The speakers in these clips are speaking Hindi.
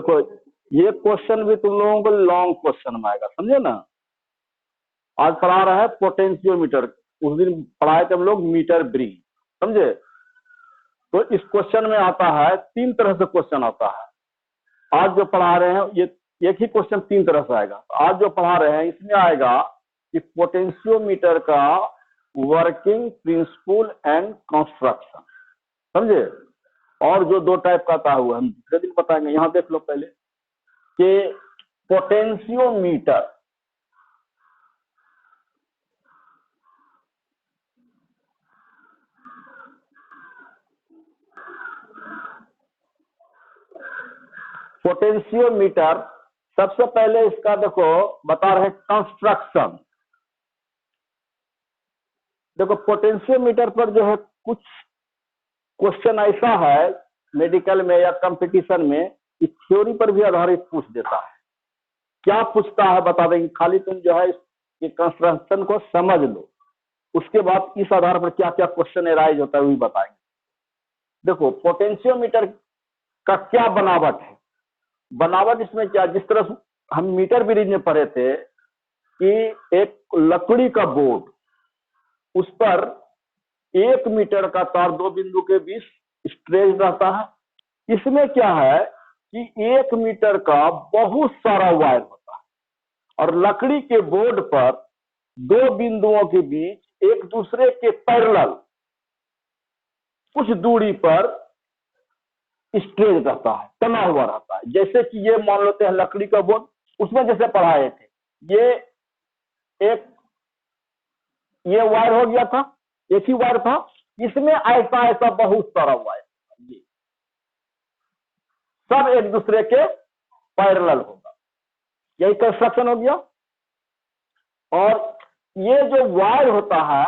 देखो ये क्वेश्चन भी तुम लोगों को लॉन्ग क्वेश्चन में आएगा, समझे ना। आज पढ़ा रहा है पोटेंशियोमीटर, उस दिन पढ़ाए थे हम लोग मीटर ब्रिंग, समझे। तो इस क्वेश्चन में आता है 3 तरह से क्वेश्चन आता है। आज जो पढ़ा रहे हैं ये एक ही क्वेश्चन 3 तरह से आएगा। आज जो पढ़ा रहे हैं इसमें आएगा कि पोटेंशियोमीटर का वर्किंग प्रिंसिपल एंड कंस्ट्रक्शन, समझे। और जो 2 टाइप का आता है वो हम दूसरे दिन बताएंगे। यहां देख लो पहले कि पोटेंशियोमीटर पोटेंशियोमीटर सबसे पहले इसका देखो बता रहे कंस्ट्रक्शन। देखो पोटेंशियोमीटर पर जो है कुछ क्वेश्चन ऐसा है मेडिकल में या कंपटीशन में कि थ्योरी पर भी आधारित पूछ देता है। क्या पूछता है बता देंगे, खाली तुम जो है इस कंस्ट्रक्शन को समझ लो, उसके बाद इस आधार पर क्या क्या क्वेश्चन एराइज होता है वो भी बताएंगे। देखो पोटेंशियोमीटर का क्या बनावट है, बनावट इसमें क्या, जिस तरह हम मीटर ब्रिज में पढ़े थे कि एक लकड़ी का बोर्ड, उस पर 1 मीटर का तार 2 बिंदु के बीच स्ट्रेच रहता है। इसमें क्या है कि 1 मीटर का बहुत सारा वायर होता है और लकड़ी के बोर्ड पर 2 बिंदुओं के बीच एक दूसरे के पैरेलल कुछ दूरी पर स्ट्रेच रहता है, तना हुआ रहता है। जैसे कि ये मान लेते हैं लकड़ी का बोर्ड, उसमें जैसे पढ़ाए थे ये वायर हो गया था, एक ही वायर था, इसमें ऐसा ऐसा बहुत सारा वायर, ये सब एक दूसरे के पैरेलल होगा, यही कंस्ट्रक्शन हो गया। और ये जो वायर होता है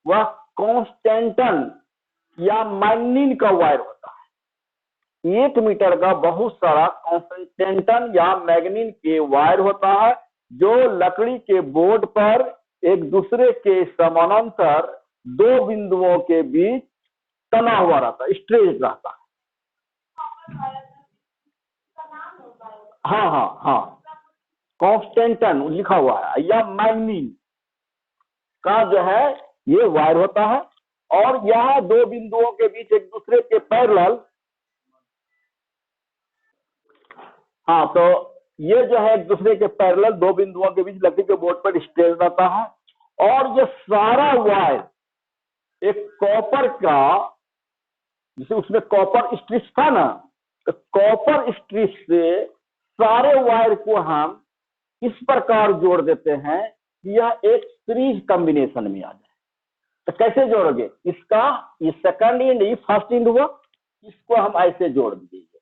वह कॉन्स्टेंटन या मैग्नीन का वायर होता है। 1 मीटर का बहुत सारा कॉन्स्टेंटन या मैग्नीन के वायर होता है जो लकड़ी के बोर्ड पर एक दूसरे के समानांतर 2 बिंदुओं के बीच तना हुआ रहता है, स्ट्रेच रहता है। हाँ कॉन्स्टेंटन लिखा हुआ है या मैग्नीन का जो है ये वायर होता है और यह 2 बिंदुओं के बीच एक दूसरे के पैरेलल, हाँ तो ये जो है एक दूसरे के पैरेलल 2 बिंदुओं के बीच लकड़ी के बोर्ड पर स्ट्रेच रहता है। और ये सारा वायर एक कॉपर का, जैसे उसमें कॉपर स्ट्रिप्स था ना, तो कॉपर स्ट्रिप्स से सारे वायर को हम इस प्रकार जोड़ देते हैं कि यह एक सीरीज कॉम्बिनेशन में आ जाए। तो कैसे जोड़ोगे, इसका ये सेकंड एंड ये फर्स्ट एंड हुआ, इसको हम ऐसे जोड़ दीजिए,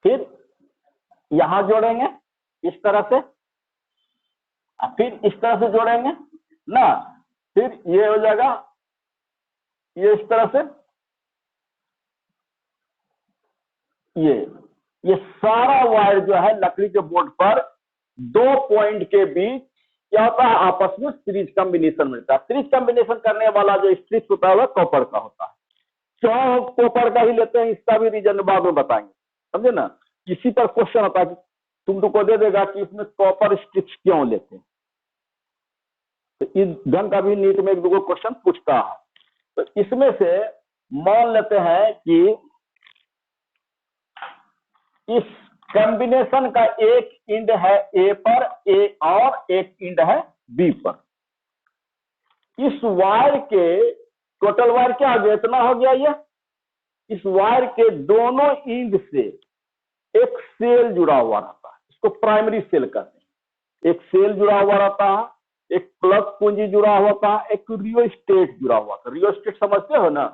फिर यहां जोड़ेंगे इस तरह से, फिर इस तरह से जोड़ेंगे ना, फिर ये हो जाएगा ये इस तरह से, ये सारा वायर जो है लकड़ी के बोर्ड पर 2 पॉइंट के बीच क्या होता है, आपस में सीरीज कॉम्बिनेशन मिलता है। सीरीज कॉम्बिनेशन करने वाला जो स्ट्रिप्स होता है वह कॉपर का होता है। क्यों कॉपर का ही लेते हैं इसका भी रीजन बाद में बताएंगे, समझे ना। इसी पर क्वेश्चन होता है कि तुमको दे देगा कि इसमें कॉपर स्ट्रिप्स क्यों लेते हैं, तो इस ढंग का भी नीट में 1-2 क्वेश्चन पूछता है। तो इसमें से मान लेते हैं कि इस कॉम्बिनेशन का एक इंड है ए पर, ए और एक इंड है बी पर। इस वायर के टोटल वायर क्या हो गया, इतना हो गया ये। इस वायर के दोनों इंड से एक सेल जुड़ा हुआ रहता है, इसको प्राइमरी सेल कहते हैं। एक सेल जुड़ा हुआ रहता है, एक प्लग कुंजी जुड़ा हुआ था, एक रियोस्टेट जुड़ा हुआ था। रियोस्टेट समझते हो ना,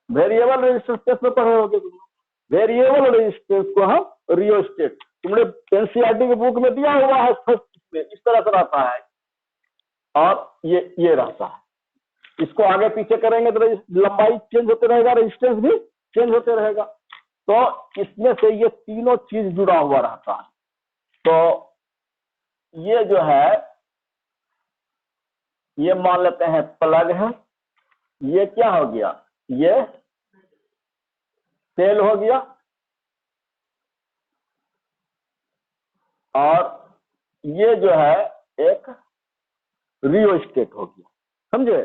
वेरिएबल रेजिस्टेंस में पढ़े होगे तुम। वेरिएबल रेजिस्टेंस को हम रियोस्टेट, तुमने एनसीईआरटी की बुक में दिया हुआ है फर्स्ट में, इस तरह से रहता है और ये रहता है। इसको आगे पीछे करेंगे तो लंबाई चेंज होते रहेगा, रेजिस्टेंस भी चेंज होते रहेगा। तो इसमें से ये तीनों चीज जुड़ा हुआ रहता है। तो ये जो है ये मान लेते हैं प्लग है, ये क्या हो गया, ये सेल हो गया, और ये जो है एक रियोस्टेट हो गया, समझे।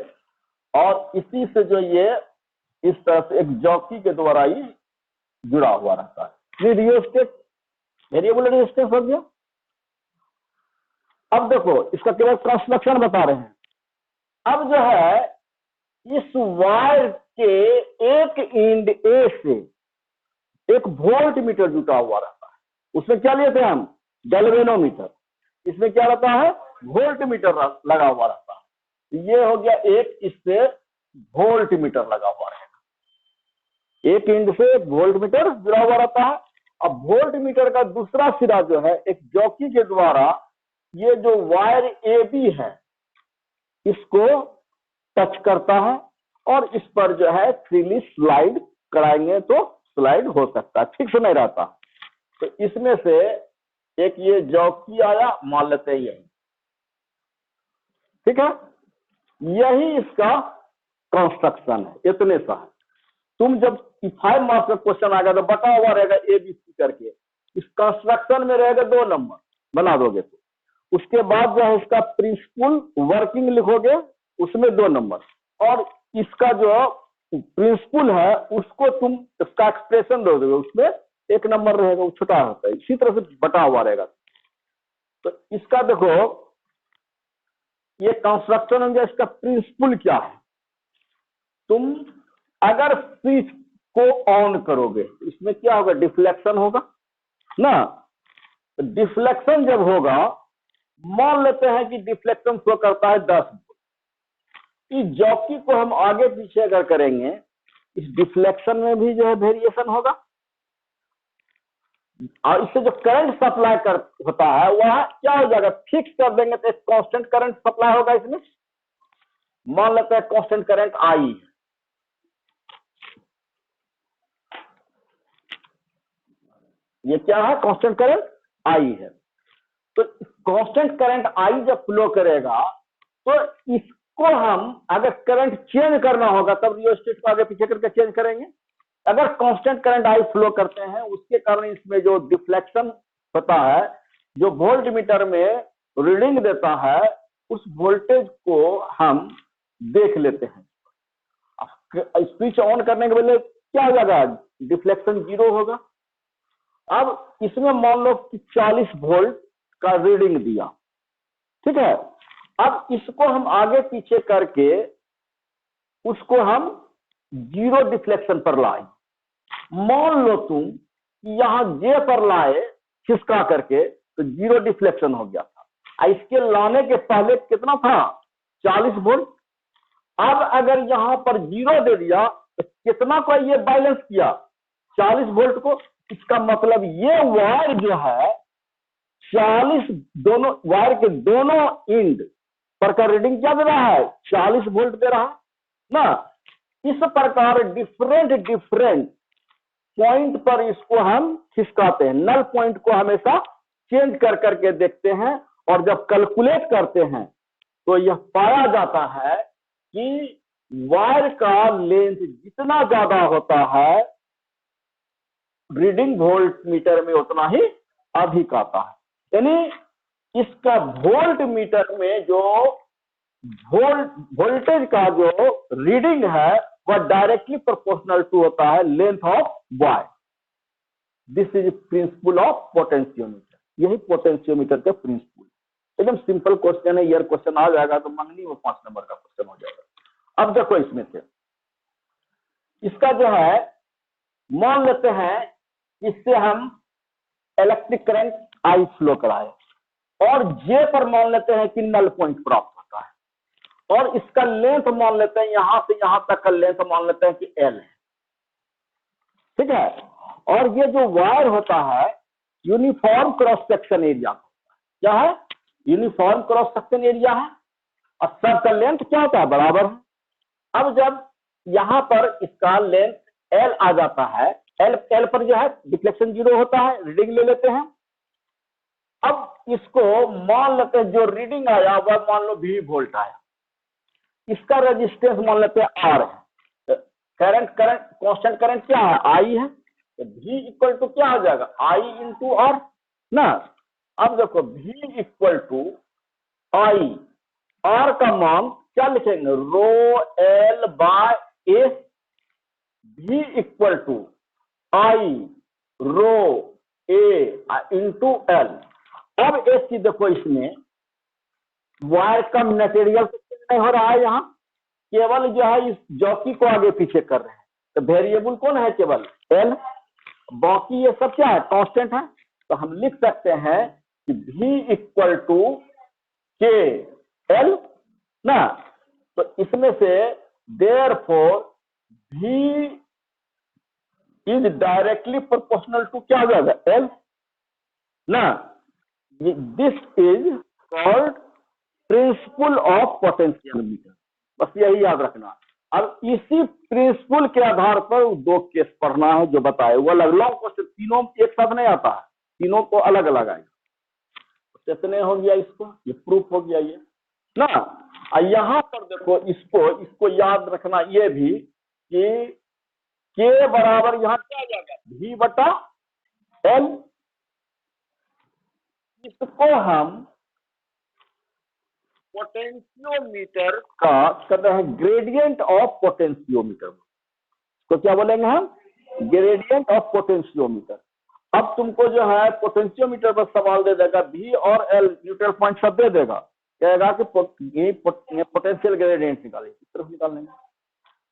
और इसी से जो ये इस तरह से एक जॉकी के द्वारा ही जुड़ा हुआ रहता है, ये रियोस्टेट वेरिएबल रेजिस्टेंस हो गया। अब देखो इसका केवल कंस्ट्रक्शन बता रहे हैं। अब जो है इस वायर के एक एंड ए से एक वोल्ट मीटर जुटा हुआ रहता है, उसमें क्या लिए थे हम, गैल्वेनोमीटर, इसमें क्या रहता है, वोल्ट मीटर लगा हुआ रहता है। ये हो गया एक, इससे वोल्ट मीटर लगा हुआ रहेगा, एक एंड से एक वोल्ट मीटर जुड़ा हुआ रहता है। अब वोल्ट मीटर का दूसरा सिरा जो है एक जॉकी के द्वारा ये जो वायर ए बी है इसको टच करता है, और इस पर जो है फ्रीली स्लाइड कराएंगे तो स्लाइड हो सकता है, ठीक से नहीं रहता। तो इसमें से एक ये जॉकी आया, मान लेते हैं यही, ठीक है, यही इसका कंस्ट्रक्शन है, इतने सा है। तुम जब 5 मार्क्स का क्वेश्चन आएगा तो बटा हुआ रहेगा ए बी सी करके, इस कंस्ट्रक्शन में रहेगा 2 नंबर बना दोगे तो, उसके बाद जो है इसका प्रिंसिपल वर्किंग लिखोगे उसमें 2 नंबर, और इसका जो प्रिंसिपल है उसको तुम इसका एक्सप्रेशन दे दोगे उसमें 1 नंबर रहेगा, वो छोटा होता है, इसी तरह से बटा हुआ रहेगा। तो इसका देखो ये कंस्ट्रक्शन हो गया, इसका प्रिंसिपल क्या है, तुम अगर स्विच को ऑन करोगे तो इसमें क्या होगा, डिफ्लेक्शन होगा ना। डिफ्लेक्शन जब होगा, मान लेते हैं कि डिफ्लेक्शन फ्लो करता है 10 वोल्ट, इस जॉकी को हम आगे पीछे अगर करेंगे इस डिफ्लेक्शन में भी जो है वेरिएशन होगा, और इससे जो करंट सप्लाई होता है वह क्या हो जाएगा, फिक्स कर देंगे तो एक कांस्टेंट करंट सप्लाई होगा इसमें। मान लेते हैं कांस्टेंट करंट आई है, ये क्या है, कांस्टेंट करंट आई है। तो कांस्टेंट करंट आई जब फ्लो करेगा तो इसको हम अगर करंट चेंज करना होगा तब रियोस्टेट को आगे पीछे करके चेंज करेंगे। अगर कांस्टेंट करंट आई फ्लो करते हैं उसके कारण इसमें जो डिफ्लेक्शन होता है, जो वोल्ट मीटर में रीडिंग देता है उस वोल्टेज को हम देख लेते हैं। स्विच ऑन करने के पहले क्या हो जाएगा, डिफ्लेक्शन 0 होगा। अब इसमें मान लो कि 40 वोल्ट का रीडिंग दिया, ठीक है, अब इसको हम आगे पीछे करके उसको हम 0 डिफ्लेक्शन पर लाए। मान लो तुम यहां जे पर लाए खिसका करके तो 0 डिफ्लेक्शन हो गया था, इसके लाने के पहले कितना था, 40 वोल्ट। अब अगर यहां पर 0 दे दिया तो कितना को ये बैलेंस किया, 40 वोल्ट को। इसका मतलब ये वायर जो है 40 दोनों वायर के दोनों एंड पर का रीडिंग क्या दे रहा है, 40 वोल्ट दे रहा है ना। इस प्रकार डिफरेंट पॉइंट पर इसको हम खिसकाते हैं, नल पॉइंट को हमेशा चेंज कर करके देखते हैं, और जब कैलकुलेट करते हैं तो यह पाया जाता है कि वायर का लेंथ जितना ज्यादा होता है रीडिंग वोल्ट मीटर में उतना ही अधिक आता है। यानी इसका वोल्ट मीटर में जो वोल्टेज का जो रीडिंग है वह डायरेक्टली प्रोपोर्शनल टू होता है length of wire. This is principle of potentiometer, यही पोटेंशियोमीटर का प्रिंसिपल। एकदम सिंपल क्वेश्चन है, ईयर क्वेश्चन आ जाएगा तो मंगनी में 5 नंबर का क्वेश्चन हो जाएगा। अब देखो इसमें से इसका जो है मान लेते हैं इससे हम इलेक्ट्रिक करंट आई फ्लो कराए, और जे पर मान लेते हैं कि नल पॉइंट प्राप्त होता है, और इसका लेंथ मान लेते हैं यहां से यहां तक का लेंथ मान लेते हैं कि एल है, ठीक है। और ये जो वायर होता है यूनिफॉर्म क्रॉस सेक्शन एरिया, क्या है, यूनिफॉर्म क्रॉस सेक्शन एरिया है, और सबका लेंथ क्या होता है, बराबर है। अब जब यहां पर इसका लेंथ एल आ जाता है, एल पर जो है डिफ्लेक्शन 0 होता है, रीडिंग ले लेते हैं। अब इसको मान लेते हैं जो रीडिंग आया वह मान लो 20 वोल्ट आया, इसका रेजिस्टेंस मान लेते हैं आर है, करंट कांस्टेंट करंट क्या है, आई है, तो V इक्वल टू क्या हो जाएगा, आई इंटू आर ना। अब देखो V equal to I, R का मान क्या लिखेंगे, rho L by A, V equal to I rho A into L. अब एक चीज देखो, इसमें वायर का मटेरियल नहीं हो रहा है, यहाँ केवल जो है इस जॉकी को आगे पीछे कर रहे हैं, तो वेरिएबल कौन है, केवल एल, बाकी ये सब क्या है, कांस्टेंट है। तो हम लिख सकते हैं कि V equal to K L ना, तो इसमें से therefore V is directly proportional to क्या हो जाएगा, एल ना। This is called principle of potential meter, बस यही याद रखना। अब इसी प्रिंसिपल के आधार पर दो केस पढ़ना है जो बताए, वो अलग लॉन्ग क्वेश्चन, तीनों एक साथ नहीं आता है, तीनों को अलग अलग आएगा। कितने हो गया, इसको ये प्रूफ हो गया ये ना। यहाँ पर देखो, इसको याद रखना ये भी कि के बराबर यहाँ क्या आ जाएगा, V बटा एल। इसको हम पोटेंशियोमीटर का कहते हैं ग्रेडियंट ऑफ पोटेंशियोमीटर, तो क्या बोलेंगे हम, ग्रेडियंट ऑफ पोटेंशियोमीटर। अब तुमको जो है पोटेंशियोमीटर पर सवाल दे देगा, V और L न्यूट्रल पॉइंट सब दे देगा, कहेगा कि पोटेंशियल ग्रेडियंट निकाले, इस तरफ निकाल लेंगे।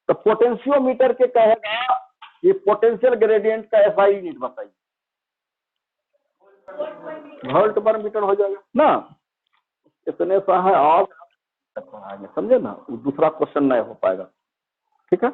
तो पोटेंशियोमीटर के कहेगा ये पोटेंशियल ग्रेडियंट का एसआई यूनिट बताइए, वोल्ट पर मीटर हो जाएगा ना। इतने सा है, आज समझे ना, दूसरा क्वेश्चन नहीं हो पाएगा, ठीक है।